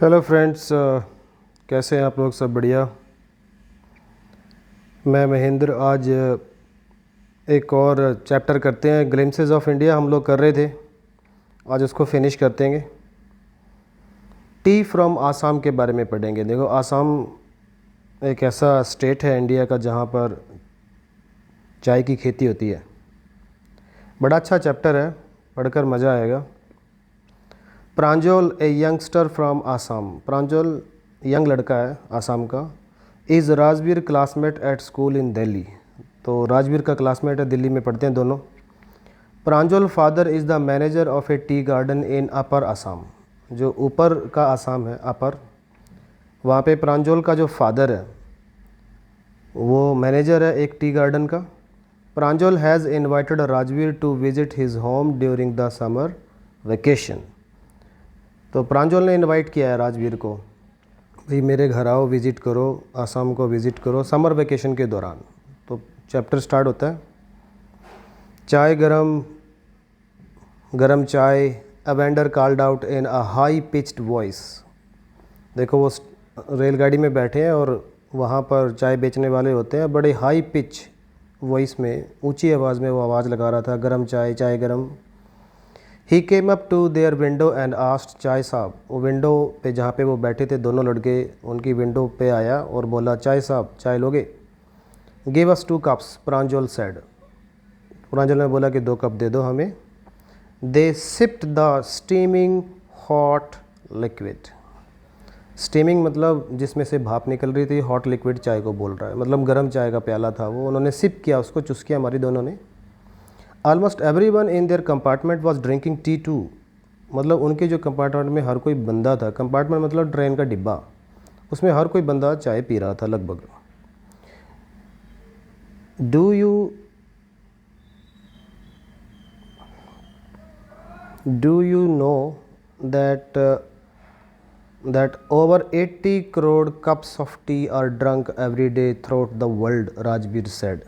Hello friends, कैसे हैं आप लोग? सब बढ़िया। मैं महेंद्र। आज एक और चैप्टर करते हैं। ग्लिम्पसेस ऑफ इंडिया हम लोग कर रहे थे, आज उसको फिनिश कर देंगे। टी फ्रॉम आसाम के बारे में पढ़ेंगे। देखो, आसाम एक ऐसा स्टेट है इंडिया का जहाँ पर चाय की खेती होती है। बड़ा अच्छा चैप्टर है, पढ़कर मज़ा आएगा। Pranjal a youngster from Assam. Pranjal young लड़का है आसाम का। Is Rajveer classmate at school in Delhi. तो राजवीर का क्लासमेट है, दिल्ली में पढ़ते हैं दोनों। Pranjal father is the manager of a tea garden in upper Assam. जो ऊपर का आसाम है, अपर, वहाँ पे प्रांजल का जो फादर है वो मैनेजर है एक टी गार्डन का। Pranjal has invited Rajveer to visit his home during the summer vacation. तो प्रांजल ने इनवाइट किया है राजवीर को, भाई मेरे घर आओ, विज़िट करो, आसाम को विज़िट करो समर वेकेशन के दौरान। तो चैप्टर स्टार्ट होता है। चाय गरम गरम चाय, a vendor called out in a high pitched voice. देखो, वो रेलगाड़ी में बैठे हैं और वहाँ पर चाय बेचने वाले होते हैं, बड़े हाई पिच वॉइस में, ऊंची आवाज़ में वो आवाज़ लगा रहा था, गरम चाय, चाय गरम। He came up to their window and asked chai sahib. वो विंडो पे जहाँ पे वो बैठे थे दोनों लड़के, उनकी विंडो पे आया और बोला, चाय साहब, चाय लोगे? Give us 2 cups, Pranjal said. Pranjal ने बोला कि 2 कप दे दो हमें। They sipped the steaming hot liquid. Steaming मतलब जिसमें से भाप निकल रही थी, हॉट लिक्विड चाय को बोल रहा है, मतलब गर्म चाय का प्याला था वो। उन्होंने सिप किया, उसको चुस्कियाँ मारी दोनों ने। Almost every one in their compartment was drinking tea too. मतलब उनके जो कंपार्टमेंट में हर कोई बंदा था, कंपार्टमेंट मतलब ट्रेन का डिब्बा, उसमें हर कोई बंदा चाय पी रहा था लगभग। Do you know that that over 80 crore cups of T R drunk every day through the world, Rajveer said.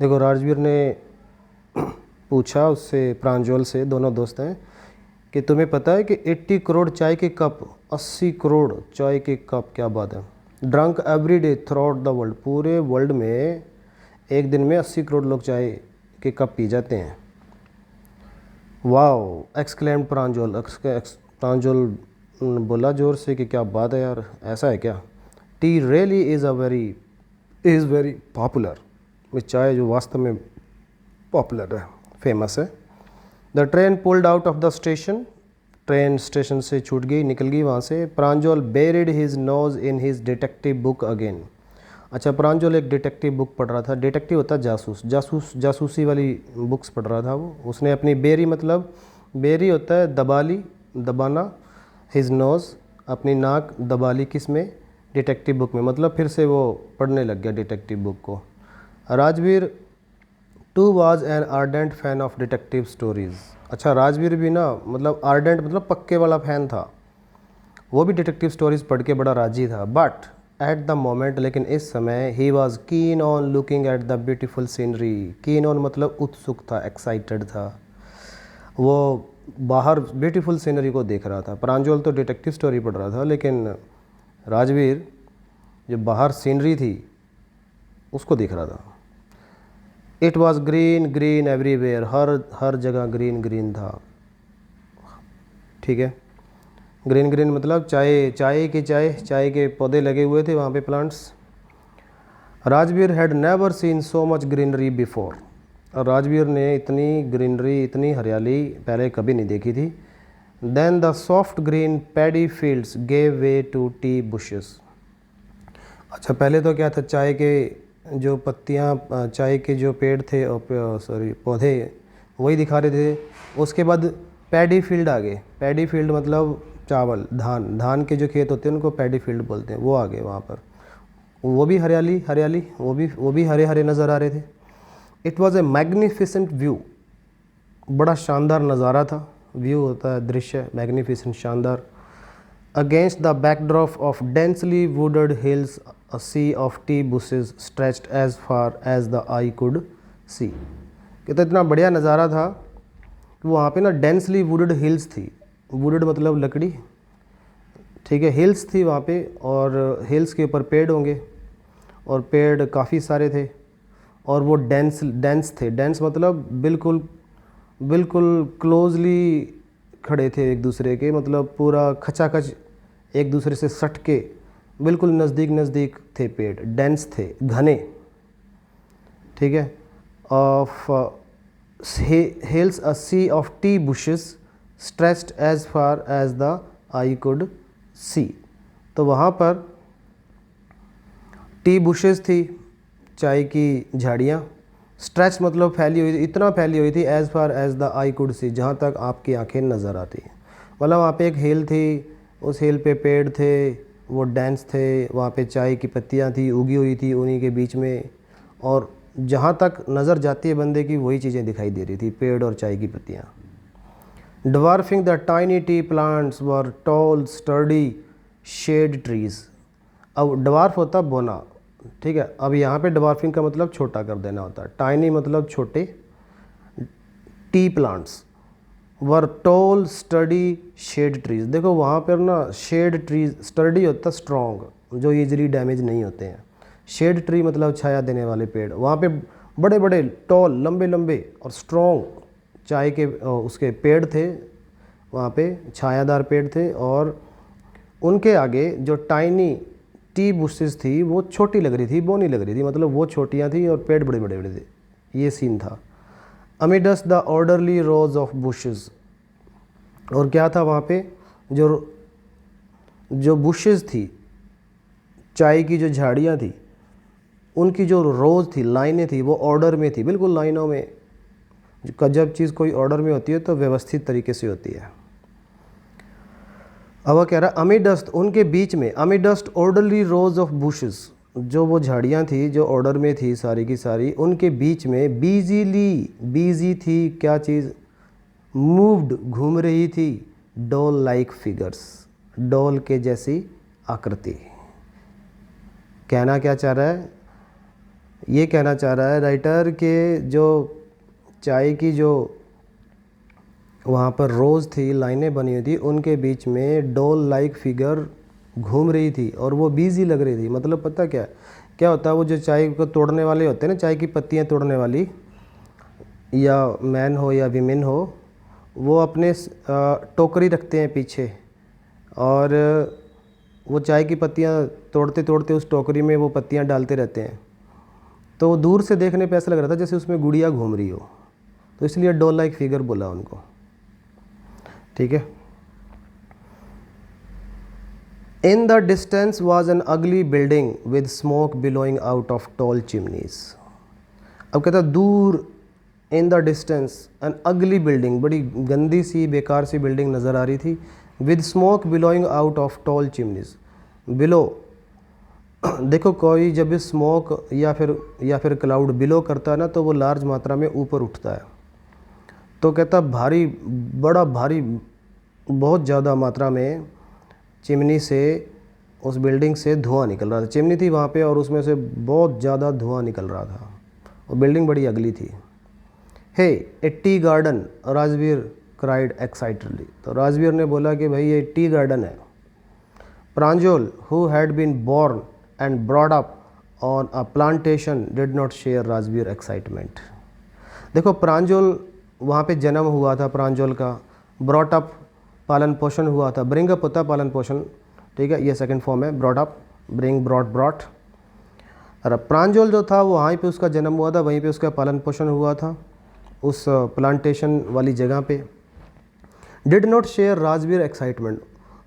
देखो, राजवीर ने पूछा उससे, प्रांजल से, दोनों दोस्त हैं, कि तुम्हें पता है कि 80 करोड़ चाय के कप, 80 करोड़ चाय के कप, क्या बात है, drunk every day through out the world, पूरे वर्ल्ड में एक दिन में 80 करोड़ लोग चाय के कप पी जाते हैं। वाओ, एक्सक्लेम्ड प्रांजल। प्रांजल बोला जोर से कि क्या बात है यार, ऐसा है क्या? Tea really is very popular. चाय जो वास्तव में पॉपुलर है, फेमस है। The train pulled out of the station. Train station से छूट गई, निकल गई वहाँ से। Pranjal buried his nose in his detective book again. अच्छा, प्रांजल एक डिटेक्टिव बुक पढ़ रहा था। डिटेक्टिव होता है जासूसी वाली बुक्स पढ़ रहा था वो। उसने अपनी बेरी, मतलब बेरी होता है दबाली, दबाना। हिज नोज, अपनी नाक दबाली, किस में? डिटेक्टिव बुक में। मतलब फिर से वो पढ़ने लग गया डिटेक्टिव बुक को। Rajveer too was an ardent fan of detective stories. अच्छा, राजवीर भी ना, मतलब आर्डेंट मतलब पक्के वाला फ़ैन था, वो भी डिटेक्टिव स्टोरीज़ पढ़ के बड़ा राजी था। बट एट द मोमेंट, लेकिन इस समय, he was keen on looking at the beautiful scenery. Keen on मतलब उत्सुक था, एक्साइटेड था, वो बाहर ब्यूटीफुल सीनरी को देख रहा था। प्रांजल तो डिटेक्टिव स्टोरी पढ़ रहा था, लेकिन राजवीर जो बाहर सीनरी थी उसको देख रहा था। It was green green everywhere. हर जगह ग्रीन ग्रीन था। ठीक है, ग्रीन ग्रीन मतलब चाय के पौधे लगे हुए थे वहाँ पे, plants. Rajveer had never seen so much greenery before. और राजवीर ने इतनी ग्रीनरी, इतनी हरियाली पहले कभी नहीं देखी थी। Then the soft green paddy fields gave way to tea bushes. अच्छा, पहले तो क्या था, चाय के जो पत्तियाँ, चाय के जो पेड़ थे, पौधे, वही दिखा रहे थे। उसके बाद पैडी फील्ड आ गए। पैडी फील्ड मतलब चावल, धान के जो खेत होते हैं उनको पैडी फील्ड बोलते हैं, वो आ गए वहाँ पर। वो भी हरियाली, वो भी हरे हरे नज़र आ रहे थे। It was A magnificent view. बड़ा शानदार नज़ारा था। व्यू होता है दृश्य, मैग्निफिसेंट, शानदार। Against the backdrop of densely wooded hills, a sea of tea bushes stretched as far as the eye could see। कहते इतना बढ़िया नज़ारा था कि वहाँ पे ना डेंसली वुडेड हिल्स थी। वुडेड मतलब लकड़ी, ठीक है। हिल्स थी वहाँ पे और हिल्स के ऊपर पेड़ होंगे और पेड़ काफ़ी सारे थे और वो डेंस डेंस थे। डेंस मतलब बिल्कुल बिल्कुल क्लोजली खड़े थे एक दूसरे के, मतलब पूरा खचाखच एक दूसरे से सट के बिल्कुल नज़दीक नज़दीक थे पेड़, डेंस थे, घने। ठीक है। Of hills a sea of tea bushes stretched as far as the eye could see. तो वहाँ पर टी बुशेस थी, चाय की झाड़ियाँ। स्ट्रेच मतलब फैली हुई, इतना फैली हुई थी, as far as the eye could सी, जहाँ तक आपकी आंखें नज़र आती। मतलब वहाँ पे एक हिल थी, उस हिल पे पेड़ थे, वो डेंस थे, वहाँ पे चाय की पत्तियाँ थी उगी हुई थी उन्हीं के बीच में, और जहाँ तक नज़र जाती है बंदे की वही चीज़ें दिखाई दे रही थी, पेड़ और चाय की पत्तियाँ। Dwarfing the tiny tea plants were tall, sturdy shade trees। अब डवार्फ होता बोना, ठीक है। अब यहाँ पे डवार्फिंग का मतलब छोटा कर देना होता है। टाइनी मतलब छोटे, tea plants were tall sturdy shade trees. देखो वहाँ पर ना शेड ट्रीज, स्टडी होता स्ट्रॉन्ग, जो इजीली डैमेज नहीं होते हैं। शेड ट्री मतलब छाया देने वाले पेड़। वहाँ पे बड़े बड़े टॉल, लंबे लंबे और स्ट्रॉन्ग चाय के उसके पेड़ थे, वहाँ पे छायादार पेड़ थे, और उनके आगे जो टाइनी टी बुशेस थी वो छोटी लग रही थी, बोनी लग रही थी, मतलब वो छोटियाँ थी और पेड़ बड़े बड़े बड़े थे। ये सीन था। Amidst the orderly rows of bushes. और क्या था वहाँ पे, जो जो बुशेस थी, चाय की जो झाड़ियाँ थी, उनकी जो रोज़ थी, लाइनें थी, वो ऑर्डर में थी, बिल्कुल लाइनों में। जब चीज़ कोई ऑर्डर में होती है तो व्यवस्थित तरीके से होती है। अब वह कह रहा अमीडस्ट, उनके बीच में, अमीडस्ट ऑर्डरली रोज ऑफ बुशेस, जो वो झाड़ियाँ थी जो ऑर्डर में थी सारी की सारी, उनके बीच में बीजीली, बीजी थी क्या चीज़, मूव्ड, घूम रही थी, डॉल लाइक फिगर्स, डॉल के जैसी आकृति। कहना क्या चाह रहा है, ये कहना चाह रहा है राइटर के जो चाय की जो वहाँ पर रोज़ थी, लाइनें बनी हुई थी, उनके बीच में डॉल लाइक फिगर घूम रही थी और वो बिजी लग रही थी। मतलब पता क्या क्या होता है, वो जो चाय को तोड़ने वाले होते हैं ना, चाय की पत्तियाँ तोड़ने वाली, या मैन हो या वीमेन हो, वो अपने टोकरी रखते हैं पीछे और वो चाय की पत्तियाँ तोड़ते तोड़ते उस टोकरी में वो पत्तियाँ डालते रहते हैं। तो दूर से देखने पे ऐसा लग रहा था जैसे उसमें गुड़िया घूम रही हो, तो इसलिए डॉल लाइक फिगर बोला उनको। ठीक है। In the distance was an अगली building with smoke billowing out of tall chimneys. अब कहता दूर, इन द डिस्टेंस एन अगली बिल्डिंग, बड़ी गंदी सी बेकार सी बिल्डिंग नज़र आ रही थी, with smoke billowing out of tall chimneys. Below, देखो कोई जब स्मोक या फिर क्लाउड बिलो करता है ना, तो वो लार्ज मात्रा में ऊपर उठता है। तो कहता भारी, बड़ा भारी, बहुत ज़्यादा मात्रा में चिमनी से, उस बिल्डिंग से धुआं निकल रहा था। चिमनी थी वहाँ पे और उसमें से बहुत ज़्यादा धुआं निकल रहा था, और बिल्डिंग बड़ी अगली थी। Hey a tea garden, Rajveer cried excitedly. तो राजवीर ने बोला कि भाई ये टी गार्डन है। Pranjal, who had been born and brought up on a plantation, did not share Rajveer excitement. देखो प्रांजल, वहाँ पे जन्म हुआ था प्रांजल का, ब्रॉट अप पालन पोषण हुआ था, ब्रिंग अप होता पालन पोषण, ठीक है, ये सेकंड फॉर्म है, brought up, bring, brought, brought. और प्रांजल जो था वो वहीं पे उसका जन्म हुआ था, वहीं पे उसका पालन पोषण हुआ था, उस प्लांटेशन वाली जगह पे। Did not share Rajveer excitement,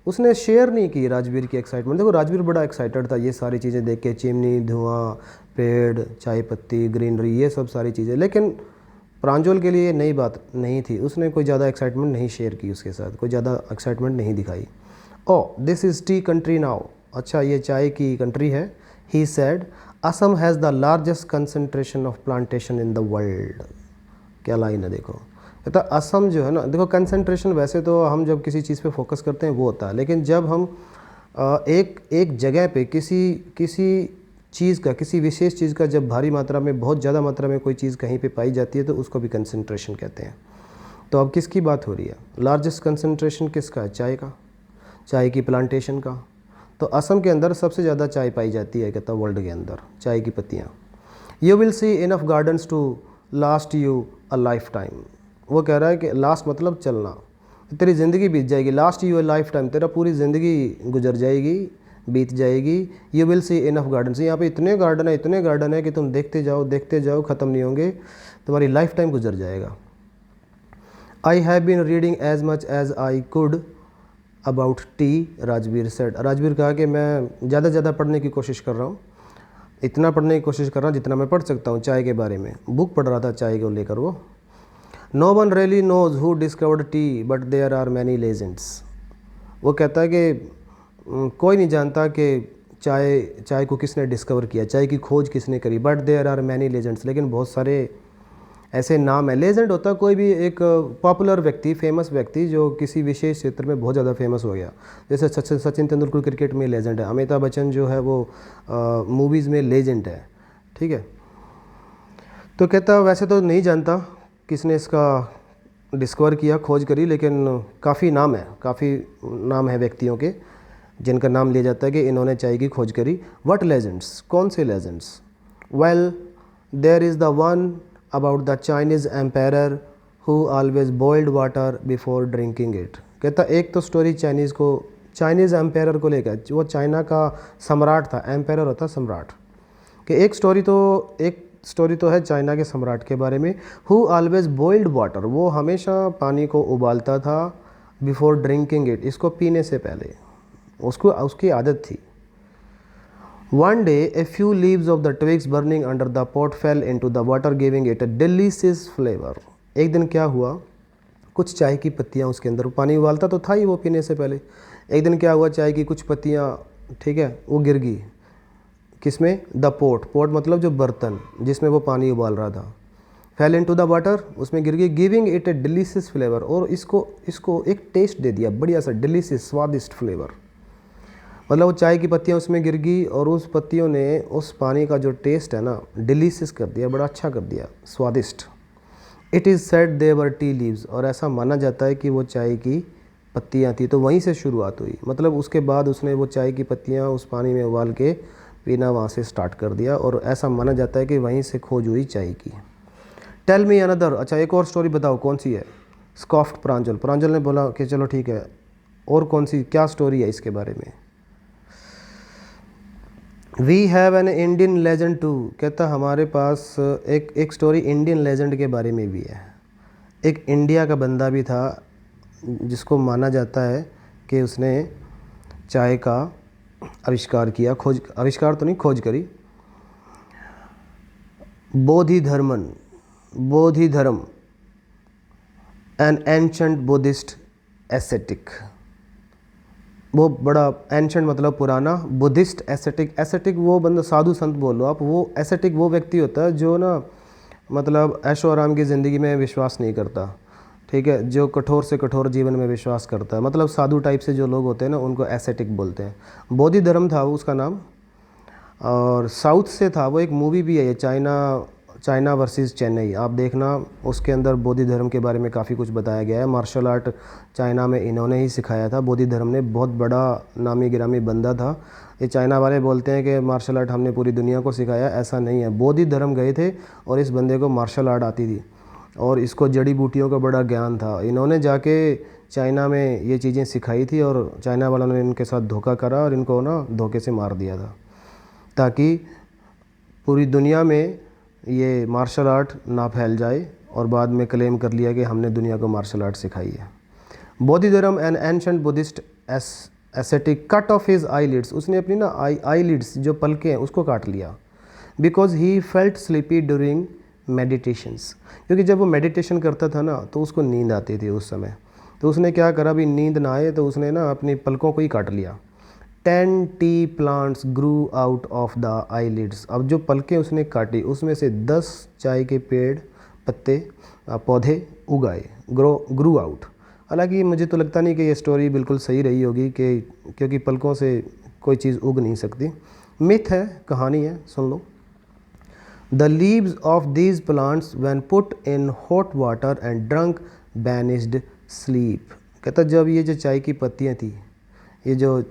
उसने शेयर नहीं की राजवीर की एक्साइटमेंट। देखो राजवीर बड़ा एक्साइटेड था ये सारी चीज़ें देख के, चिमनी, धुआं, पेड़, चाय पत्ती, ग्रीनरी, ये सब सारी चीज़ें, लेकिन प्रांजल के लिए नई बात नहीं थी, उसने कोई ज़्यादा एक्साइटमेंट नहीं शेयर की उसके साथ, कोई ज़्यादा एक्साइटमेंट नहीं दिखाई। Oh this is tea country now, अच्छा ये चाय की कंट्री है। He said Assam has the largest concentration of plantation in the world. क्या लाइन है देखो, कहता असम जो है ना, देखो कंसंट्रेशन वैसे तो हम जब किसी चीज़ पे फोकस करते हैं वो होता है, लेकिन जब हम एक जगह पे किसी चीज़ का, किसी विशेष चीज़ का जब भारी मात्रा में, बहुत ज़्यादा मात्रा में कोई चीज़ कहीं पे पाई जाती है तो उसको भी कंसंट्रेशन कहते हैं। तो अब किसकी बात हो रही है, लार्जेस्ट कंसंट्रेशन किसका है, चाय का। चाय की प्लांटेशन का। तो असम के अंदर सबसे ज़्यादा चाय पाई जाती है कहता वर्ल्ड के अंदर, चाय की पत्तियाँ। You will see enough gardens to last you a lifetime. वो कह रहा है कि लास्ट मतलब चलना, तेरी ज़िंदगी बीत जाएगी। Last you a life time, तेरा पूरी ज़िंदगी गुजर जाएगी, बीत जाएगी। You will see enough gardens, यहाँ पे इतने गार्डन है, इतने गार्डन है कि तुम देखते जाओ, ख़त्म नहीं होंगे, तुम्हारी लाइफ टाइम गुजर जाएगा। I have been reading as much as I could about tea, Rajveer said. Rajveer कहा कि मैं ज़्यादा से ज़्यादा पढ़ने की कोशिश कर रहा हूँ, इतना पढ़ने की कोशिश कर रहा हूँ जितना मैं पढ़ सकता हूँ चाय के बारे में। बुक पढ़ रहा था चाय को लेकर वो। No one really knows who discovered tea but there are many legends. वो कहता है कि कोई नहीं जानता कि चाय को किसने डिस्कवर किया, चाय की खोज किसने करी, but there are many legends, लेकिन बहुत सारे ऐसे नाम है। लेजेंड होता है कोई भी एक पॉपुलर व्यक्ति, फेमस व्यक्ति जो किसी विशेष क्षेत्र में बहुत ज़्यादा फेमस हो गया। जैसे सचिन तेंदुलकर क्रिकेट में लेजेंड है, अमिताभ बच्चन जो है वो मूवीज़ में लेजेंड है, ठीक है। तो कहता वैसे तो नहीं जानता किसने इसका डिस्कवर किया, खोज करी, लेकिन काफ़ी नाम है व्यक्तियों के जिनका नाम लिया जाता है कि इन्होंने चाय की खोज करी। व्हाट लेजेंड्स, कौन से legends? Well there is the one about the Chinese emperor who always boiled water before drinking it. कहता एक तो स्टोरी चाइनीज़ एम्पायर को लेकर, वो चाइना का सम्राट था, एम्पायर होता सम्राट, कि एक स्टोरी तो है चाइना के सम्राट के बारे में। हु ऑलवेज बॉइल्ड वाटर, वो हमेशा पानी को उबालता था, बिफोर ड्रिंकिंग इट, इसको पीने से पहले, उसकी आदत थी। One day a few leaves of the twigs burning under the pot fail into the water giving it a delicious flavour. एक दिन क्या हुआ, कुछ चाय की पत्तियाँ उसके अंदर, पानी उबालता तो था ही वो पीने से पहले। एक दिन क्या हुआ, चाय की कुछ पत्तियाँ, ठीक है, वो गिर गई किसमें, द पोट, पोट मतलब जो बर्तन जिसमें वो पानी उबाल रहा था, फेल इनटू द वाटर, उसमें गिर गई, giving it A delicious flavour, और इसको एक टेस्ट दे दिया बढ़िया सा, डिलीशियस, स्वादिष्ट फ्लेवर। मतलब वो चाय की पत्तियाँ उसमें गिर गई और उस पत्तियों ने उस पानी का जो टेस्ट है ना, डिलीशियस कर दिया, बड़ा अच्छा कर दिया, स्वादिष्ट। It is said they were tea leaves, और ऐसा माना जाता है कि वो चाय की पत्तियाँ थी। तो वहीं से शुरुआत हुई, मतलब उसके बाद उसने वो चाय की पत्तियाँ उस पानी में उबाल के पीना वहाँ से स्टार्ट कर दिया, और ऐसा माना जाता है कि वहीं से खोज हुई चाय की। टेल मी अनदर, अच्छा एक और स्टोरी बताओ कौन सी है। स्कॉफ्ट प्रांजल, प्रांजल ने बोला कि चलो ठीक है, और कौन सी, क्या स्टोरी है इसके बारे में। We have an Indian legend too, कहता हमारे पास एक स्टोरी इंडियन लेजेंड के बारे में भी है। एक इंडिया का बंदा भी था जिसको माना जाता है कि उसने चाय का आविष्कार किया, आविष्कार तो नहीं, खोज करी। Bodhidharma an ancient Buddhist ascetic, वो बड़ा एंशंट मतलब पुराना, बुद्धिस्ट एसेटिक वो बंदा, साधु संत बोलो आप, वो एसेटिक वो व्यक्ति होता है जो ना मतलब ऐशो आराम की ज़िंदगी में विश्वास नहीं करता, ठीक है, जो कठोर से कठोर जीवन में विश्वास करता है, मतलब साधु टाइप से जो लोग होते हैं ना उनको एसेटिक बोलते हैं। बोधि धर्म था वो उसका नाम, और साउथ से था वो। एक मूवी भी है ये, चाइना वर्सेस चेन्नई, आप देखना, उसके अंदर बोधि धर्म के बारे में काफ़ी कुछ बताया गया है। मार्शल आर्ट चाइना में इन्होंने ही सिखाया था, बोधि धर्म ने, बहुत बड़ा नामी गिरामी बंदा था। ये चाइना वाले बोलते हैं कि मार्शल आर्ट हमने पूरी दुनिया को सिखाया, ऐसा नहीं है। बोधि धर्म गए थे और इस बंदे को मार्शल आर्ट आती थी और इसको जड़ी बूटियों का बड़ा ज्ञान था। इन्होंने जाके चाइना में ये चीज़ें सिखाई थी और चाइना वालों ने इनके साथ धोखा करा और इनको ना धोखे से मार दिया था, ताकि पूरी दुनिया में ये मार्शल आर्ट ना फैल जाए, और बाद में क्लेम कर लिया कि हमने दुनिया को मार्शल आर्ट सिखाई है। Bodhidharma an ancient Buddhist ascetic cut off his eyelids, उसने अपनी ना आईलिड्स जो पलके हैं उसको काट लिया, because he felt sleepy during meditations, क्योंकि जब वो मेडिटेशन करता था ना तो उसको नींद आती थी उस समय। तो उसने क्या करा, भी नींद ना आए तो उसने ना अपनी पलकों को ही काट लिया। 10 T plants Guru out of the eyelids, अब जो पलकें उसने काटी उसमें से 10 चाय के पेड़, पत्ते, पौधे उगाए, ग्रू आउट। हालांकि मुझे तो लगता नहीं कि ये स्टोरी बिल्कुल सही रही होगी, कि क्योंकि पलकों से कोई चीज़ उग नहीं सकती, मिथ है, कहानी है, सुन लो। The leaves of these plants when put in hot water and drunk banished sleep, कहता जब ये जो चाय की पत्तियाँ थी ये जो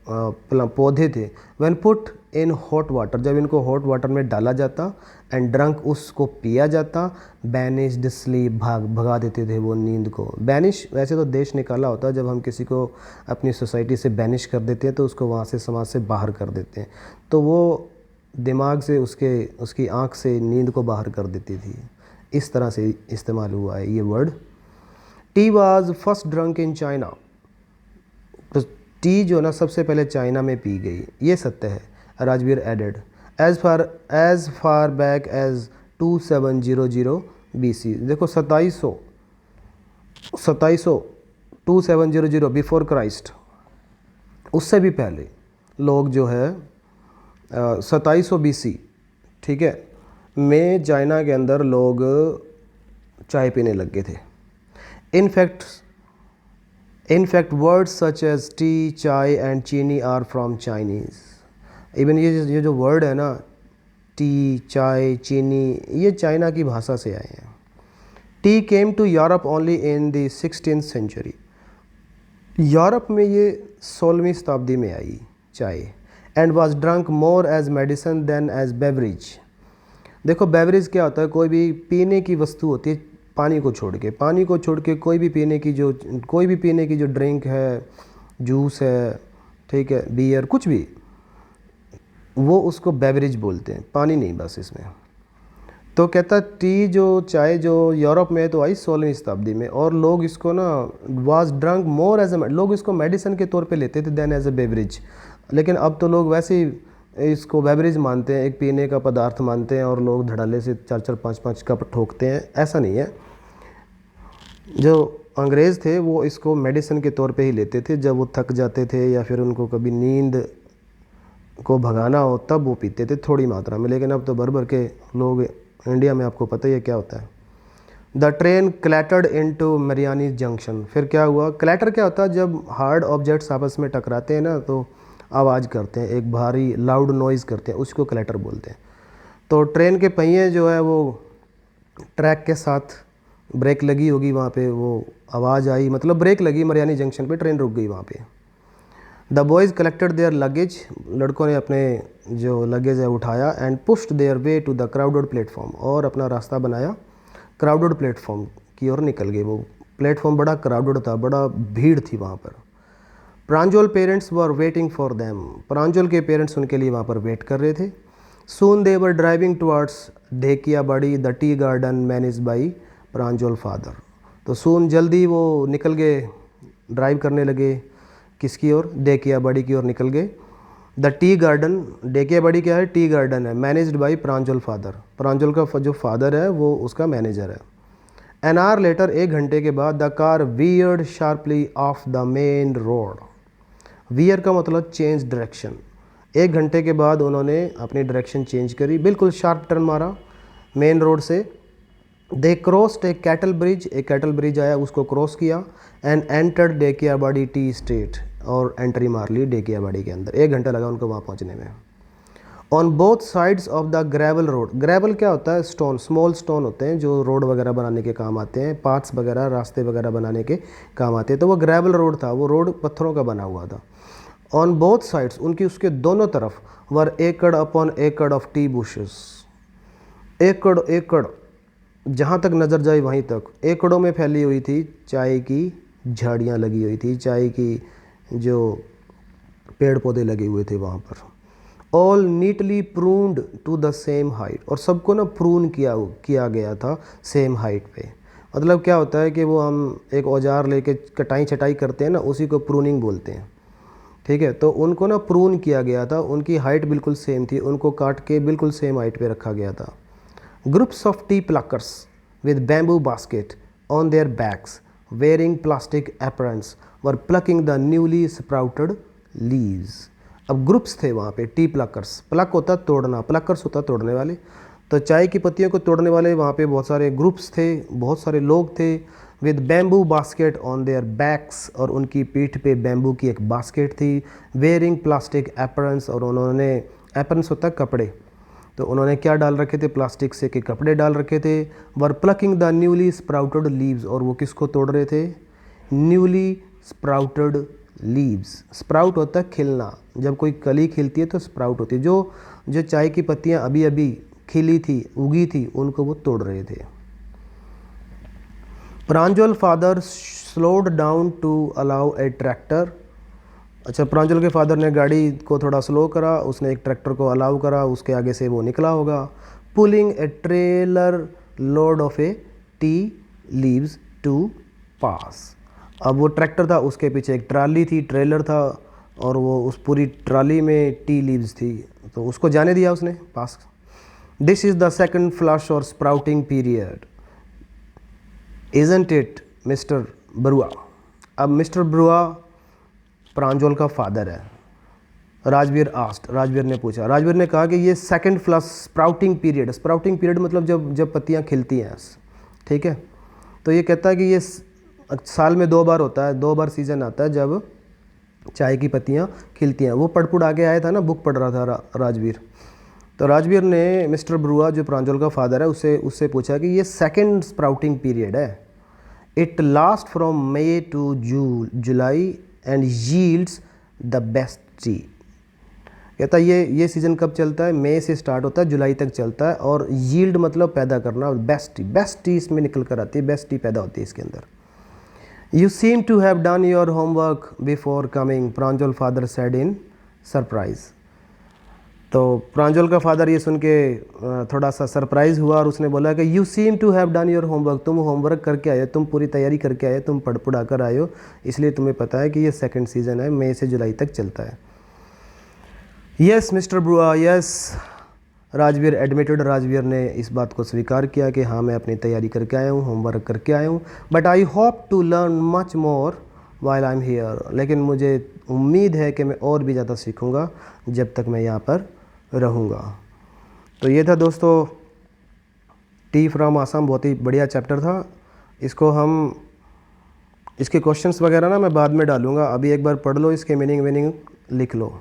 पौधे थे, when put in hot water, जब इनको हॉट वाटर में डाला जाता, एंड ड्रंक, उसको पिया जाता, बैनिश्ड स्लीप, भगा देते थे वो नींद को। बैनिश वैसे तो देश निकाला होता है, जब हम किसी को अपनी सोसाइटी से बैनिश कर देते हैं तो उसको वहाँ से समाज से बाहर कर देते हैं, तो वो दिमाग से उसकी आँख से नींद को बाहर कर देती थी। इस तरह से इस्तेमाल हुआ है ये word. Tea was first drunk in China, तो टी जो ना सबसे पहले चाइना में पी गई, ये सत्य है। Rajveer added as far back as 2700 BC। देखो 2700 बिफोर क्राइस्ट, उससे भी पहले लोग जो है 2700 BC, ठीक है, में चाइना के अंदर लोग चाय पीने लग गए थे। In fact words such as tea, chai and chini are from Chinese. Even ये जो वर्ड है ना, टी, चाय, चीनी, ये चाइना की भाषा से आए हैं। Tea came to Europe only in the 16th century. Europe में ये 16वीं शताब्दी में आई चाय, and was drunk more as medicine than as beverage. देखो बेवरेज क्या होता है, कोई भी पीने की वस्तु होती है पानी को छोड़ के कोई भी पीने की जो ड्रिंक है, जूस है, ठीक है, बियर, कुछ भी, वो उसको बेवरेज बोलते हैं, पानी नहीं बस इसमें। तो कहता टी जो चाय जो यूरोप में तो आई 16वीं शताब्दी में, और लोग इसको ना was drunk more as a, लोग इसको मेडिसिन के तौर पे लेते थे देन एज ए बेवरेज। लेकिन अब तो लोग वैसे ही इसको बेवरेज मानते हैं, एक पीने का पदार्थ मानते हैं, और लोग धड़ल्ले से 4-4 5-5 कप ठोकते हैं। ऐसा नहीं है। जो अंग्रेज़ थे वो इसको मेडिसिन के तौर पे ही लेते थे, जब वो थक जाते थे या फिर उनको कभी नींद को भगाना हो तब वो पीते थे थोड़ी मात्रा में। लेकिन अब तो भर भर के लोग, इंडिया में आपको पता ही है क्या होता है। The train clattered into Mariani junction. फिर क्या हुआ, क्लैटर क्या होता है, जब हार्ड ऑब्जेक्ट्स आपस में टकराते हैं ना तो आवाज़ करते हैं, एक भारी लाउड नॉइज़ करते हैं, उसको क्लैटर बोलते हैं। तो ट्रेन के पहिए जो है वो ट्रैक के साथ, ब्रेक लगी होगी वहाँ पे, वो आवाज़ आई, मतलब ब्रेक लगी मरियानी जंक्शन पे, ट्रेन रुक गई वहाँ पे। The boys collected their luggage, लड़कों ने अपने जो लगेज है उठाया, and pushed their way to the crowded platform, और अपना रास्ता बनाया क्राउडेड प्लेटफॉर्म की ओर निकल गए। वो प्लेटफॉर्म बड़ा क्राउडेड था, बड़ा भीड़ थी वहाँ पर। Pranjal parents were waiting for them, Pranjal के पेरेंट्स उनके लिए वहाँ पर वेट कर रहे थे। Soon they were driving towards Dhekiabari the tea garden manage by Pranjal father. तो सून जल्दी वो निकल गए, ड्राइव करने लगे किसकी ओर, ढेकियाबाड़ी की ओर निकल गए। द टी गार्डन, ढेकियाबाड़ी क्या है, टी गार्डन है, मैनेज्ड बाई प्रांजल फादर, प्रांजल का जो फादर है वो उसका मैनेजर है। एन आवर लेटर, 1 घंटे के बाद, the car weird sharply of the main road. Wear का मतलब चेंज डायरेक्शन। 1 घंटे के बाद उन्होंने अपनी डायरेक्शन चेंज करी, बिल्कुल शार्प टर्न मारा मेन रोड से। दे क्रॉस्ड ए कैटल ब्रिज, एक कैटल ब्रिज आया, उसको क्रॉस किया, एंड एंटर्ड ढेकियाबाड़ी टी स्टेट, और एंट्री मार ली ढेकियाबाड़ी के अंदर। 1 घंटा लगा उनको वहाँ पहुँचने में। On both sides of the gravel road, gravel क्या होता है, स्टोन, स्मॉल स्टोन होते हैं जो रोड वगैरह बनाने के काम आते हैं, पाथ्स वगैरह, रास्ते वगैरह बनाने के काम आते हैं। तो वो ग्रेवल रोड था, वो रोड पत्थरों का बना हुआ था। ऑन बोथ साइड्स, उनकी उसके दोनों तरफ, वर एकड़ अपॉन एकड़ ऑफ टी बुशेस, एकड़ एकड़, जहाँ तक नज़र जाए वहीं तक एकड़ों में फैली हुई थी चाय की झाड़ियाँ लगी हुई थी, चाय की जो पेड़ पौधे लगे हुए थे वहाँ पर। All neatly pruned to the same height, और सबको ना प्रून किया गया था सेम हाइट पे। मतलब क्या होता है कि वो हम एक औजार लेके कटाई छटाई करते हैं ना, उसी को प्रूनिंग बोलते हैं, ठीक है। तो उनको ना प्रून किया गया था, उनकी हाइट बिल्कुल सेम थी, उनको काट के बिल्कुल सेम हाइट पे रखा गया था। Groups of tea pluckers with bamboo basket on their backs wearing plastic aprons were plucking the newly sprouted leaves. अब ग्रुप्स थे वहाँ पे टी प्लकर्स, प्लक होता तोड़ना, प्लकर्स होता तोड़ने वाले, तो चाय की पत्तियों को तोड़ने वाले वहाँ पे बहुत सारे ग्रुप्स थे, बहुत सारे लोग थे। With bamboo basket on their backs, और उनकी पीठ पे बैम्बू की एक बास्केट थी। वेयरिंग प्लास्टिक एप्रन्स, और उन्होंने, एप्रन्स होता है कपड़े, तो उन्होंने क्या डाल रखे थे, प्लास्टिक से के कपड़े डाल रखे थे। Were plucking the newly sprouted leaves, और वो किसको तोड़ रहे थे, न्यूली स्प्राउटेड लीव्स। स्प्राउट होता है खिलना, जब कोई कली खिलती है तो स्प्राउट होती है। जो जो चाय की पत्तियां अभी अभी खिली थी, उगी थी, उनको वो तोड़ रहे थे। Pranjal father slowed down to allow a tractor. अच्छा, प्रांजल के फादर ने गाड़ी को थोड़ा स्लो करा, उसने एक ट्रैक्टर को अलाउ करा, उसके आगे से वो निकला होगा। Pulling a trailer load of a tea leaves to pass. अब वो ट्रैक्टर था, उसके पीछे एक ट्राली थी, ट्रेलर था, और वो उस पूरी ट्राली में टी लीव्स थी, तो उसको जाने दिया उसने pass. This is the second flush or sprouting period, isn't it mister Barua. अब मिस्टर बरुआ प्रांजल का फादर है। राजवीर आस्ट, राजवीर ने पूछा, राजवीर ने कहा कि ये second flush sprouting period, sprouting period मतलब जब जब पत्तियां खिलती हैं, ठीक है। तो ये कहता है कि ये साल में 2 बार होता है, 2 बार सीज़न आता है जब चाय की पत्तियां खिलती हैं। वो पढ़ आगे आया था ना, बुक पढ़ रहा था राजवीर। तो राजवीर ने मिस्टर बरुआ जो प्रांजल का फादर है उससे पूछा कि ये सेकंड स्प्राउटिंग पीरियड है, it last from May to July and yields the best tea. कहता है ये सीज़न कब चलता है, मई से स्टार्ट होता है, जुलाई तक चलता है, और यील्ड मतलब पैदा करना, बेस्ट टी इसमें निकल कर आती है, बेस्ट टी पैदा होती है इसके अंदर। You seem to have done your homework before coming, Pranjal father said in surprise. तो प्रांजल का फादर ये सुन के थोड़ा सा सरप्राइज हुआ और उसने बोला कि you seem to have done your homework, तुम होमवर्क करके आए हो, तुम पूरी तैयारी करके आए हो, तुम पढ़ा कर आए हो, इसलिए तुम्हें पता है कि ये सेकंड सीज़न है, मई से जुलाई तक चलता है। Yes mister Barua, yes Rajveer admitted. Rajveer ने इस बात को स्वीकार किया कि हाँ मैं अपनी तैयारी करके आया हूँ, होमवर्क करके आया हूँ, but I hope to learn much more while I am here, लेकिन मुझे उम्मीद है कि मैं और भी ज़्यादा सीखूँगा जब तक मैं यहाँ पर रहूँगा। तो ये था दोस्तों टी फ्रॉम आसाम, बहुत ही बढ़िया चैप्टर था। इसको हम इसके क्वेश्चंस वगैरह ना मैं बाद में डालूँगा, अभी एक बार पढ़ लो, इसके मीनिंग लिख लो।